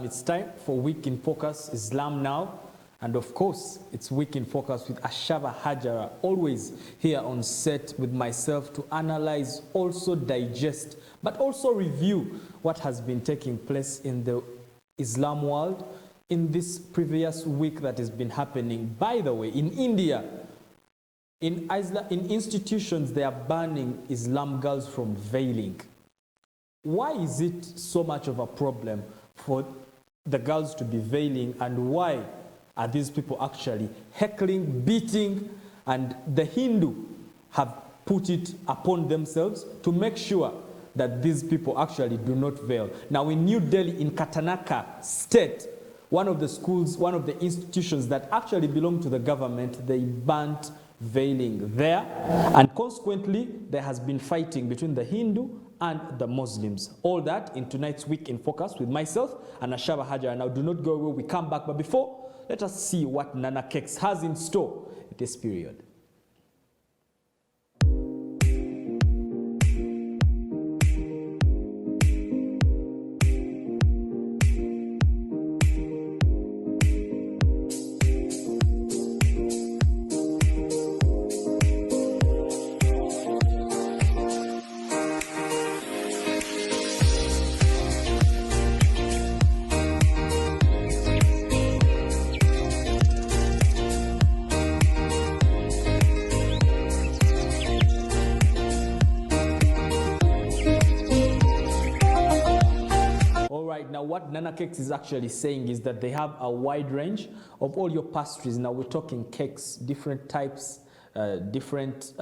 It's time for Week in Focus Islam now. And of course, it's Week in Focus with Ashaba Hajara, always here on set with myself to analyze, also digest, but also review what has been taking place in the Islam world in this previous week that has been happening. By the way, in India, in institutions, they are banning Islam girls from veiling. Why is it so much of a problem for the girls to be veiling, and why are these people actually heckling, beating, and the Hindu have put it upon themselves to make sure that these people actually do not veil? Now in New Delhi, in Karnataka state, one of the schools, one of the institutions that actually belong to the government, they banned veiling there, and consequently there has been fighting between the Hindu and the Muslims. All that in tonight's Week in Focus with myself and Ashaba Hajara. Now do not go away, we come back, but before, let us see what Nana Cakes has in store this period. Now what Nana Cakes is actually saying is that they have a wide range of all your pastries. Now we're talking cakes, different types, different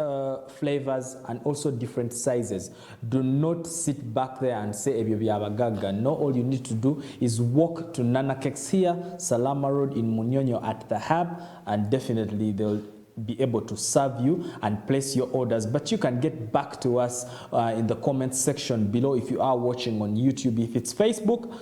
flavors, and also different sizes. Do not sit back there and say Ebyo byabagaga. No, all you need to do is walk to Nana Cakes here, Salama Road in Munyonyo at the hub, and definitely they'll be able to serve you and place your orders. But you can get back to us in the comments section below if you are watching on YouTube. If it's Facebook,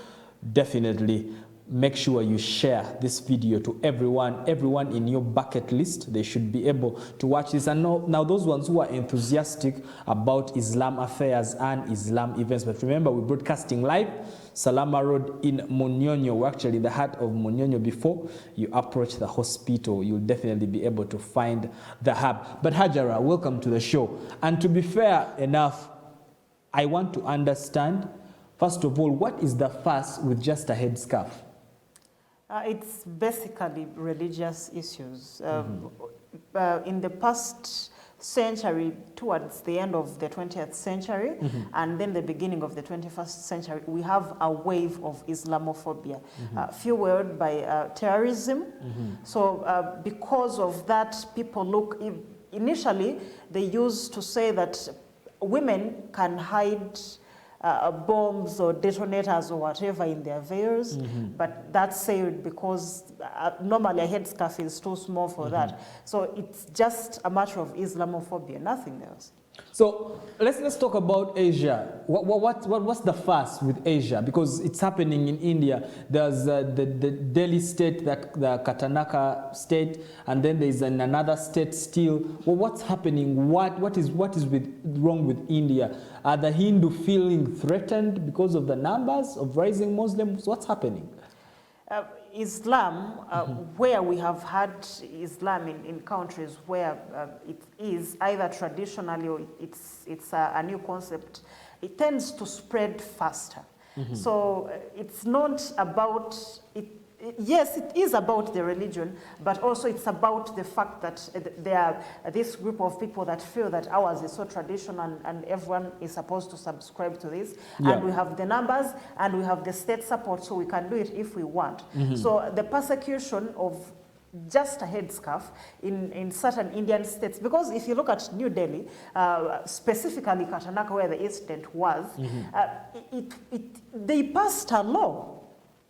definitely make sure you share this video to everyone in your bucket list. They should be able to watch this. And now those ones who are enthusiastic about Islam affairs and Islam events, but remember, we're broadcasting live, Salama Road in Munyonyo. We're actually in the heart of Munyonyo. Before you approach the hospital, you'll definitely be able to find the hub. But Hajara, welcome to the show. And to be fair enough, I want to understand, first of all, what is the fuss with just a headscarf? It's basically religious issues. In the past century, towards the end of the 20th century, and then the beginning of the 21st century, we have a wave of Islamophobia, fueled by terrorism. So because of that, people look, initially they used to say that women can hide bombs or detonators or whatever in their veils, but that's said because normally a headscarf is too small for that. So it's just a matter of Islamophobia, nothing else. So let's talk about Asia. What's the fuss with Asia? Because it's happening in India. There's the Delhi state, the Karnataka state, and then there's another state still. Well, what's happening? What is wrong with India? Are the Hindu feeling threatened because of the numbers of rising Muslims? What's happening? Islam, where we have had Islam in countries where it is either traditionally or it's a new concept, it tends to spread faster. So it's not about it. Yes, it is about the religion, but also it's about the fact that there are this group of people that feel that ours is so traditional and everyone is supposed to subscribe to this. Yeah. And we have the numbers and we have the state support, so we can do it if we want. So the persecution of just a headscarf in certain Indian states, because if you look at New Delhi, specifically Karnataka, where the incident was, they passed a law.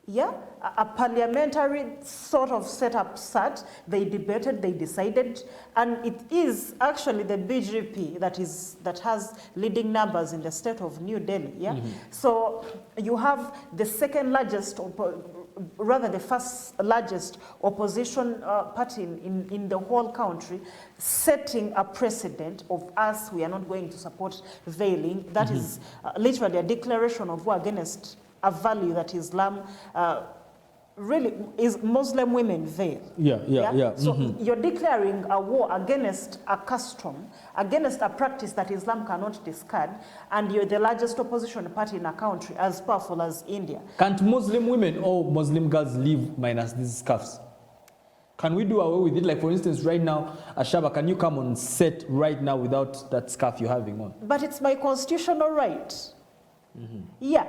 Yeah, a parliamentary sort of setup sat, they debated, they decided, and it is actually the BJP that has leading numbers in the state of New Delhi. Yeah, so you have the second largest, rather the first largest opposition party in the whole country, setting a precedent of us, we are not going to support veiling. That is literally a declaration of war against a value that Islam really is Muslim women veil. Yeah. So you're declaring a war against a custom, against a practice that Islam cannot discard, and you're the largest opposition party in a country as powerful as India. Can't Muslim women or Muslim girls live minus these scarves? Can we do away with it? Like, for instance, right now, Ashaba, can you come on set right now without that scarf you're having on? But it's my constitutional right. Yeah,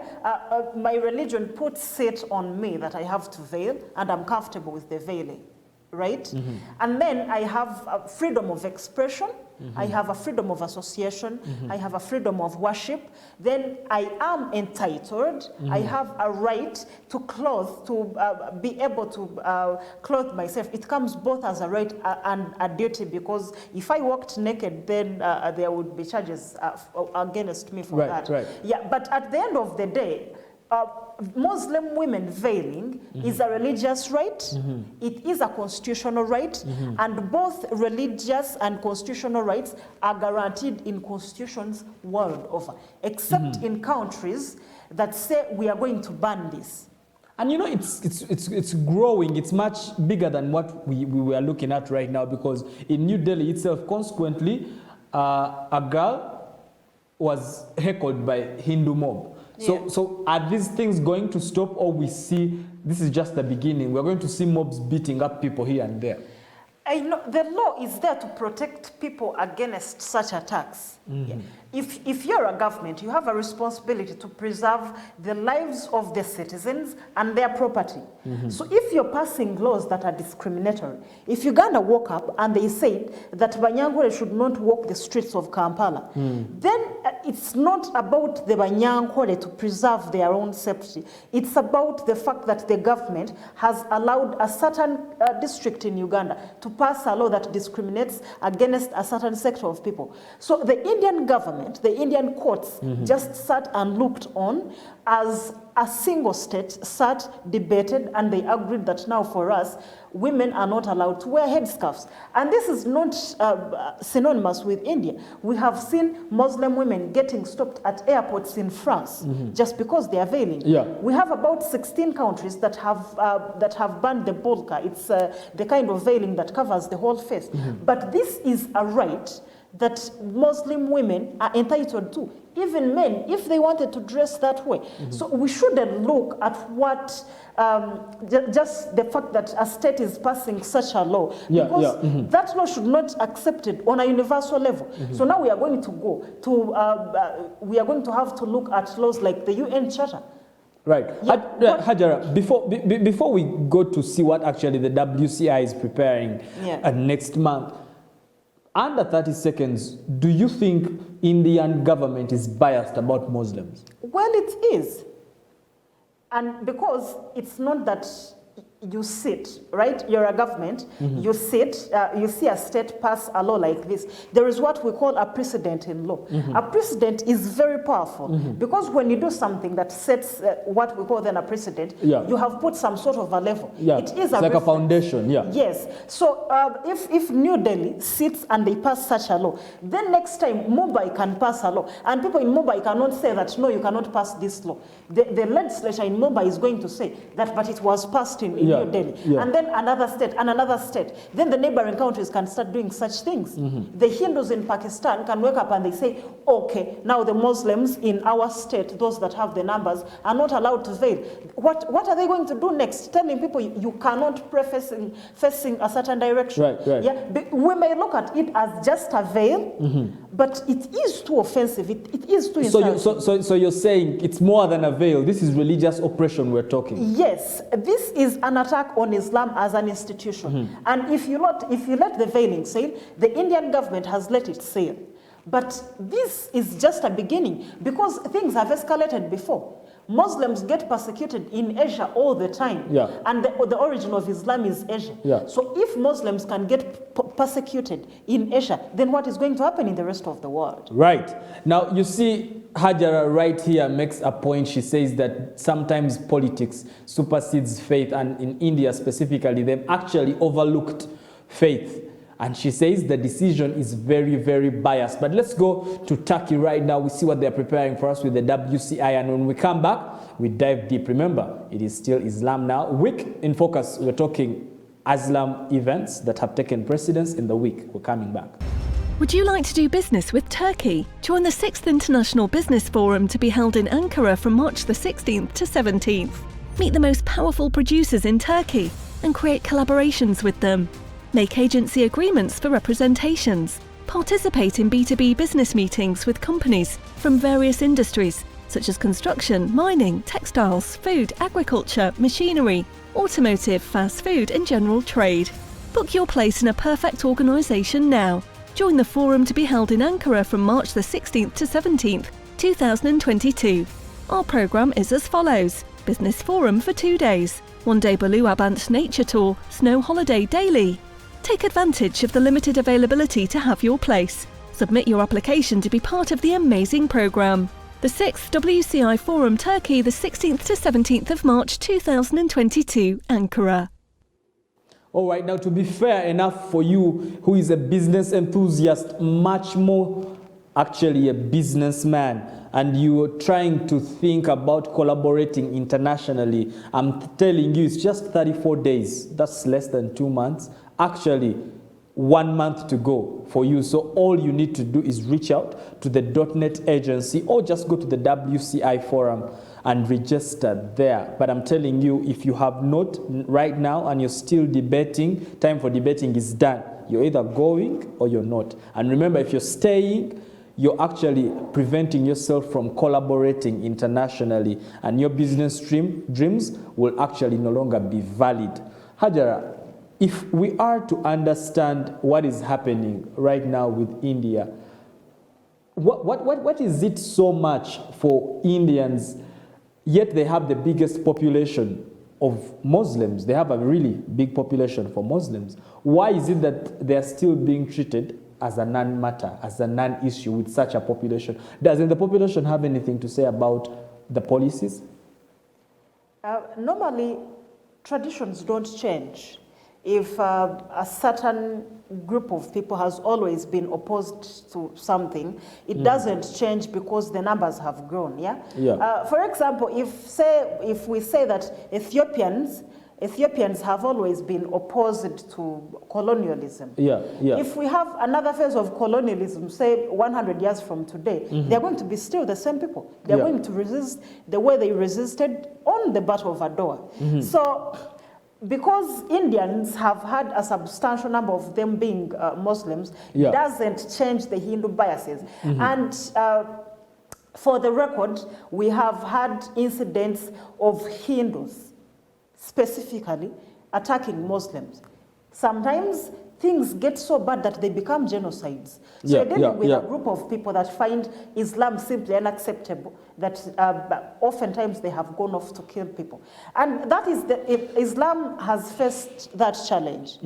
my religion puts it on me that I have to veil, and I'm comfortable with the veiling, right? And then I have a freedom of expression, I have a freedom of association, I have a freedom of worship. Then I am entitled, I have a right to clothe, to be able to clothe myself. It comes both as a right and a duty, because if I walked naked, then there would be charges against me for that. Right. Yeah, but at the end of the day, Muslim women veiling is a religious right, it is a constitutional right, and both religious and constitutional rights are guaranteed in constitutions world over, except in countries that say we are going to ban this. And you know, it's growing. It's much bigger than what we were looking at right now, because in New Delhi itself, consequently, a girl was heckled by Hindu mob. So are these things going to stop, or we see this is just the beginning? We're going to see mobs beating up people here and there. I know the law is there to protect people against such attacks. If you're a government, you have a responsibility to preserve the lives of the citizens and their property. So if you're passing laws that are discriminatory, if Uganda woke up and they said that Banyankole should not walk the streets of Kampala, then it's not about the Banyankole to preserve their own safety. It's about the fact that the government has allowed a certain district in Uganda to pass a law that discriminates against a certain sector of people. So the Indian government, the Indian courts just sat and looked on as a single state sat, debated, and they agreed that now for us, women are not allowed to wear headscarves. And this is not synonymous with India. We have seen Muslim women getting stopped at airports in France just because they are veiling. We have about 16 countries that have banned the burqa. It's the kind of veiling that covers the whole face. But this is a right that Muslim women are entitled to. Even men, if they wanted to dress that way. So we shouldn't look at what, just the fact that a state is passing such a law, because that law should not be accepted on a universal level. So now we are going to go to, we are going to have to look at laws like the UN Charter. Right. Hajara, before we go to see what actually the WCI is preparing next month, under 30 seconds, do you think Indian government is biased about Muslims? Well, it is. And because it's not that you sit, right? You're a government, you sit, you see a state pass a law like this. There is what we call a precedent in law. A precedent is very powerful because when you do something that sets what we call then a precedent, you have put some sort of a level. It is like a foundation, Yes. So if New Delhi sits and they pass such a law, then next time Mumbai can pass a law. And people in Mumbai cannot say that, no, you cannot pass this law. The legislature in Mumbai is going to say that, but it was passed in New Delhi. And then another state and another state. Then the neighboring countries can start doing such things. The Hindus in Pakistan can wake up and they say, okay, now the Muslims in our state, those that have the numbers, are not allowed to veil. What are they going to do next? Telling people you cannot pray facing a certain direction. We may look at it as just a veil, but it is too offensive. It is too insulting. So you're saying it's more than a veil. This is religious oppression we're talking. Yes, this is an attack on Islam as an institution. And if you let the veiling sail, the Indian government has let it sail. But this is just a beginning because things have escalated before. Muslims get persecuted in Asia all the time. And the origin of Islam is Asia. So if Muslims can get persecuted in Asia, then what is going to happen in the rest of the world? Right. Now, you see, Hajara right here makes a point. She says that sometimes politics supersedes faith, and in India specifically, they've actually overlooked faith. And she says the decision is very, very biased. But let's go to Turkey right now. We see what they're preparing for us with the WCI. And when we come back, we dive deep. Remember, it is still Islam Now. Week in Focus, we're talking Islam events that have taken precedence in the week. We're coming back. Would you like to do business with Turkey? Join the 6th International Business Forum to be held in Ankara from March the 16th to 17th. Meet the most powerful producers in Turkey and create collaborations with them. Make agency agreements for representations. Participate in B2B business meetings with companies from various industries such as construction, mining, textiles, food, agriculture, machinery, automotive, fast food and general trade. Book your place in a perfect organisation now. Join the forum to be held in Ankara from March the 16th to 17th, 2022. Our programme is as follows. Business Forum for 2 days. 1 day Belu Abant Nature Tour, Snow Holiday daily. Take advantage of the limited availability to have your place. Submit your application to be part of the amazing programme. The 6th WCI Forum Turkey, the 16th to 17th of March 2022, Ankara. All right, now to be fair enough for you who is a business enthusiast, much more actually a businessman, and you're trying to think about collaborating internationally, I'm telling you, it's just 34 days. That's less than 2 months. Actually, 1 month to go for you. So all you need to do is reach out to the .NET agency or just go to the WCI forum and register there. But I'm telling you, if you have not right now and you're still debating, time for debating is done. You're either going or you're not. And remember, if you're staying, you're actually preventing yourself from collaborating internationally, and your business dreams will actually no longer be valid. Hajara, if we are to understand what is happening right now with India, what is it so much for Indians, yet they have the biggest population of Muslims? They have a really big population for Muslims. Why is it that they're still being treated as a non-matter, as a non-issue with such a population? Doesn't the population have anything to say about the policies? Normally, traditions don't change. If a certain group of people has always been opposed to something, it doesn't change because the numbers have grown, yeah? For example, if we say that Ethiopians have always been opposed to colonialism. If we have another phase of colonialism, say 100 years from today, they're going to be still the same people. They're going to resist the way they resisted on the Battle of Adwa. So, because Indians have had a substantial number of them being Muslims, it doesn't change the Hindu biases. And for the record, we have had incidents of Hindus specifically attacking Muslims. Sometimes things get so bad that they become genocides. So you're dealing with a group of people that find Islam simply unacceptable, that oftentimes they have gone off to kill people. And that is Islam has faced that challenge.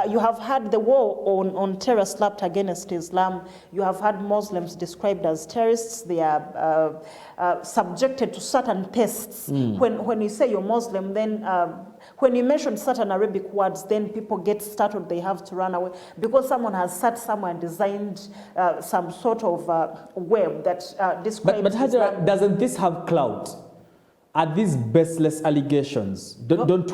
You have had the war on terror slapped against Islam. You have had Muslims described as terrorists. They are subjected to certain tests. When you say you're Muslim, then when you mention certain Arabic words, then people get startled, they have to run away because someone has sat somewhere and designed some sort of web that describes But Hajara, doesn't this have clout? Are these baseless allegations? Don't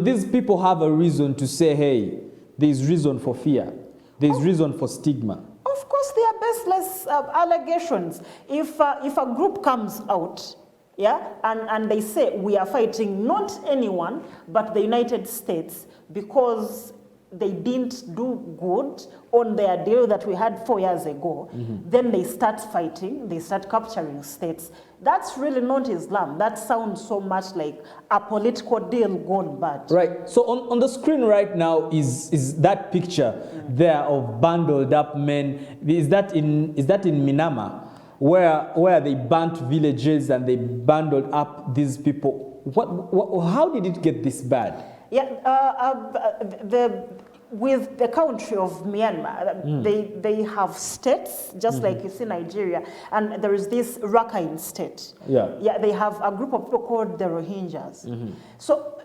these people have a reason to say, hey, there's reason for fear, there's reason for stigma? Of course, they are baseless allegations. If a group comes out, and they say we are fighting not anyone but the United States because they didn't do good on their deal that we had 4 years ago, then they start fighting, they start capturing states. That's really not Islam. That sounds so much like a political deal gone bad. Right. So on the screen right now is that picture there of bundled up men. Is that in Minama, where they burnt villages and they bundled up these people? How did it get this bad? With the country of Myanmar, they have states, just like you see Nigeria, and there is this Rakhine state. They have a group of people called the Rohingyas. So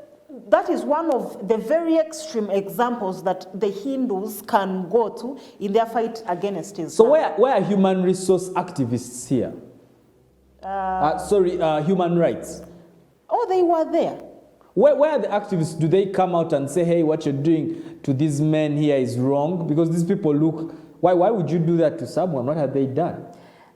that is one of the very extreme examples that the Hindus can go to in their fight against Islam. So where are human resource activists here? Human rights. Oh, they were there. Where are the activists? Do they come out and say, hey, what you're doing to these men here is wrong? Because these people look, why would you do that to someone? What have they done?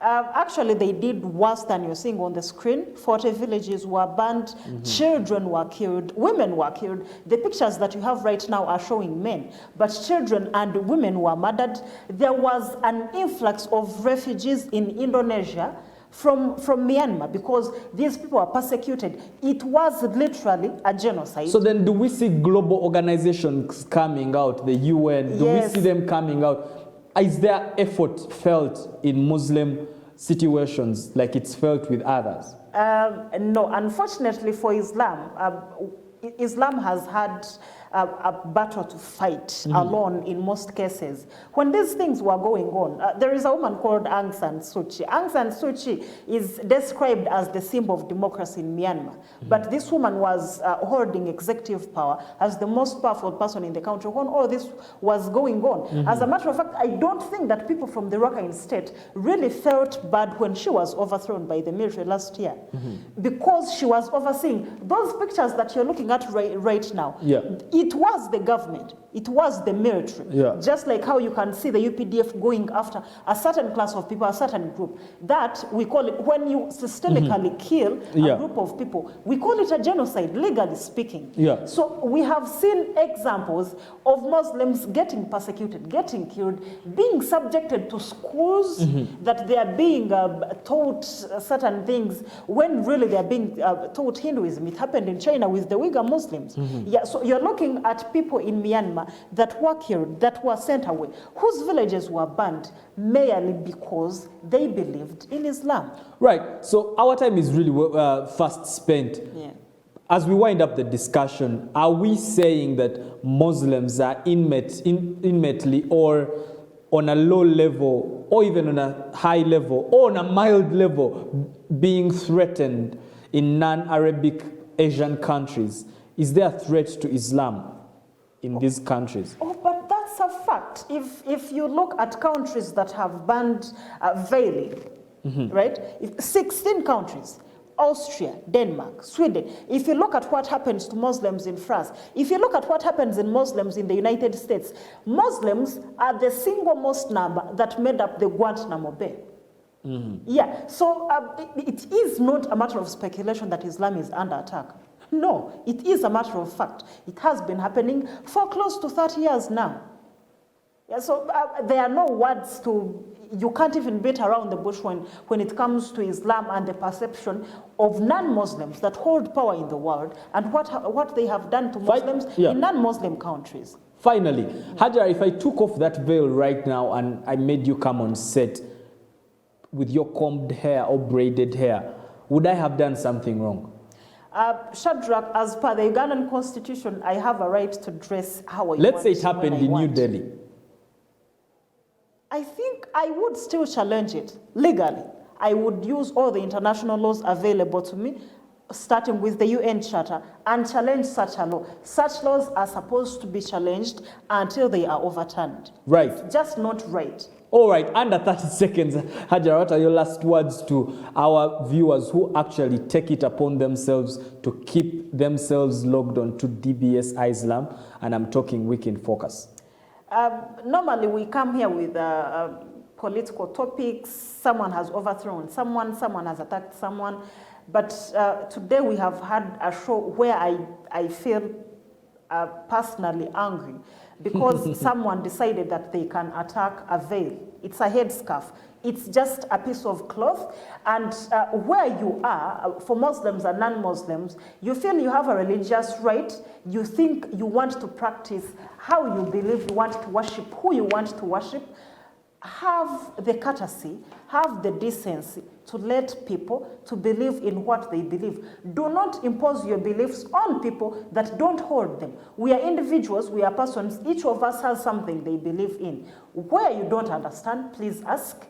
Actually, they did worse than you're seeing on the screen. 40 villages were burned, children were killed, women were killed. The pictures that you have right now are showing men, but children and women were murdered. There was an influx of refugees in Indonesia from Myanmar because these people are persecuted. It was literally a genocide. So then do we see global organizations coming out, the UN, do we see them coming out? Is there effort felt in Muslim situations like it's felt with others? No, unfortunately for Islam, Islam has had a battle to fight alone in most cases. When these things were going on, there is a woman called Aung San Suu Kyi. Aung San Suu Kyi is described as the symbol of democracy in Myanmar. But this woman was holding executive power as the most powerful person in the country when all this was going on. As a matter of fact, I don't think that people from the Rakhine state really felt bad when she was overthrown by the military last year. Because she was overseeing those pictures that you're looking at right now. It was the government, it was the military. Just like how you can see the UPDF going after a certain class of people, a certain group. That, we call it, when you systemically kill a group of people, we call it a genocide, legally speaking. So we have seen examples of Muslims getting persecuted, getting killed, being subjected to schools that they are being taught certain things when really they are being taught Hinduism. It happened in China with the Uyghur Muslims. So you're looking at people in Myanmar that were killed, that were sent away, whose villages were burned merely because they believed in Islam. Right. So our time is really fast spent. As we wind up the discussion, are we saying that Muslims are intimately or on a low level or even on a high level or on a mild level being threatened in non-Arabic Asian countries? Is there a threat to Islam in these countries? Oh, but that's a fact. If you look at countries that have banned veiling, right? 16 countries, Austria, Denmark, Sweden. If you look at what happens to Muslims in France, if you look at what happens in Muslims in the United States, Muslims are the single most number that made up the Guantanamo Bay. So it is not a matter of speculation that Islam is under attack. No, it is a matter of fact. It has been happening for close to 30 years now. So there are no words you can't even beat around the bush when it comes to Islam and the perception of non-Muslims that hold power in the world and what they have done to Muslims in non-Muslim countries. Finally, Hajara, if I took off that veil right now and I made you come on set with your combed hair or braided hair, would I have done something wrong? Shadrach, as per the Ugandan constitution, I have a right to dress how I want. Let's say it happened in New Delhi. I think I would still challenge it legally. I would use all the international laws available to me, starting with the UN Charter, and challenge such a law. Such laws are supposed to be challenged until they are overturned. Right. It's just not right. All right, under 30 seconds, Hajara, what are your last words to our viewers who actually take it upon themselves to keep themselves logged on to DBS Islam? And I'm talking Week in Focus. Normally, we come here with political topics. Someone has overthrown someone has attacked someone. But today we have had a show where I feel personally angry because someone decided that they can attack a veil. It's a headscarf. It's just a piece of cloth. And where you are, for Muslims and non-Muslims, you feel you have a religious right. You think you want to practice how you believe, you want to worship who you want to worship. Have the courtesy, have the decency to let people to believe in what they believe. Do not impose your beliefs on people that don't hold them. We are individuals, we are persons, each of us has something they believe in. Where you don't understand, please ask.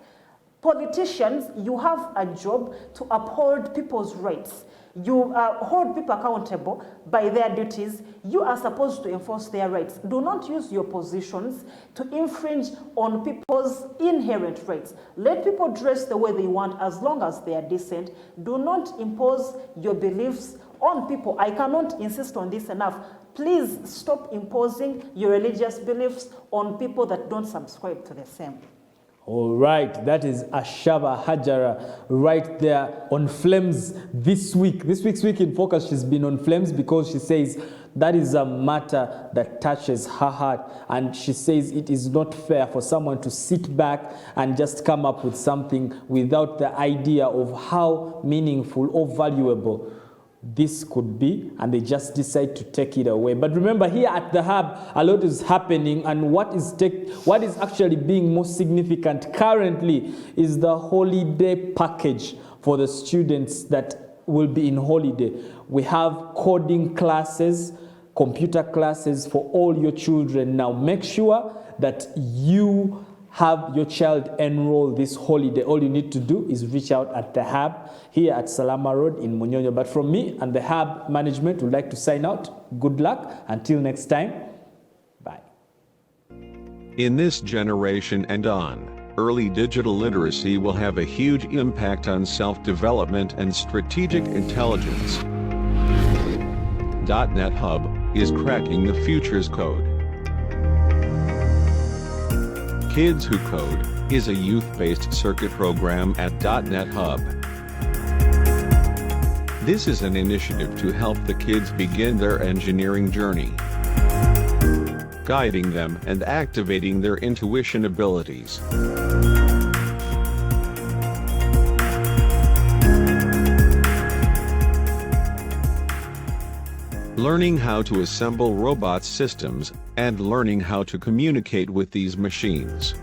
Politicians, you have a job to uphold people's rights. You hold people accountable by their duties. You are supposed to enforce their rights. Do not use your positions to infringe on people's inherent rights. Let people dress the way they want as long as they are decent. Do not impose your beliefs on people. I cannot insist on this enough. Please stop imposing your religious beliefs on people that don't subscribe to the same. All right, that is Ashaba Hajara right there on Flames this week. This week's Week in Focus, she's been on Flames because she says that is a matter that touches her heart. And she says it is not fair for someone to sit back and just come up with something without the idea of how meaningful or valuable this could be, and they just decide to take it away. But remember, here at the Hub, a lot is happening, and what is actually being most significant currently is the holiday package for the students that will be in holiday. We have coding classes, computer classes for all your children. Now make sure that you have your child enroll this holiday. All you need to do is reach out at the Hub here at Salama Road in Munyonyo. But from me and the Hub management, would like to sign out. Good luck. Until next time, bye. In this generation and on, early digital literacy will have a huge impact on self-development and strategic intelligence. .NET Hub is cracking the future's code. Kids Who Code is a youth-based circuit program at .NET Hub. This is an initiative to help the kids begin their engineering journey, guiding them and activating their intuition abilities. Learning how to assemble robot systems, and learning how to communicate with these machines.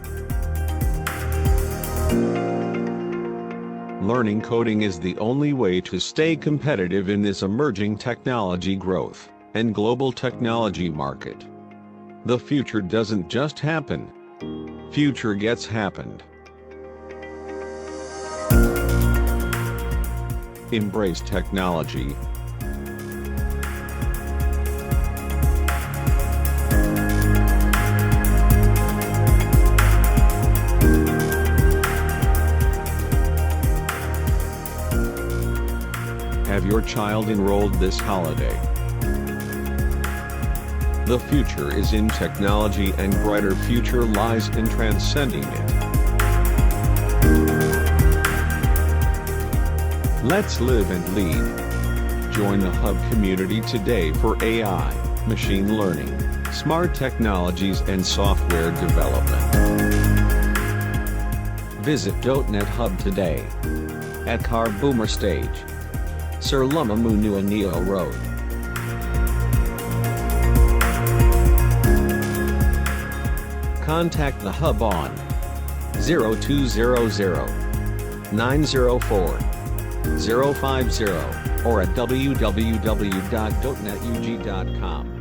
Learning coding is the only way to stay competitive in this emerging technology growth and global technology market. The future doesn't just happen. Future gets happened. Embrace technology. Have your child enrolled this holiday? The future is in technology, and brighter future lies in transcending it. Let's live and lead. Join the Hub community today for AI, machine learning, smart technologies and software development. Visit .NET Hub today at Car Boomer Stage, Sir Lumamunua Neo Road. Contact the Hub on 0200-904-050 or at www.dotnetug.com.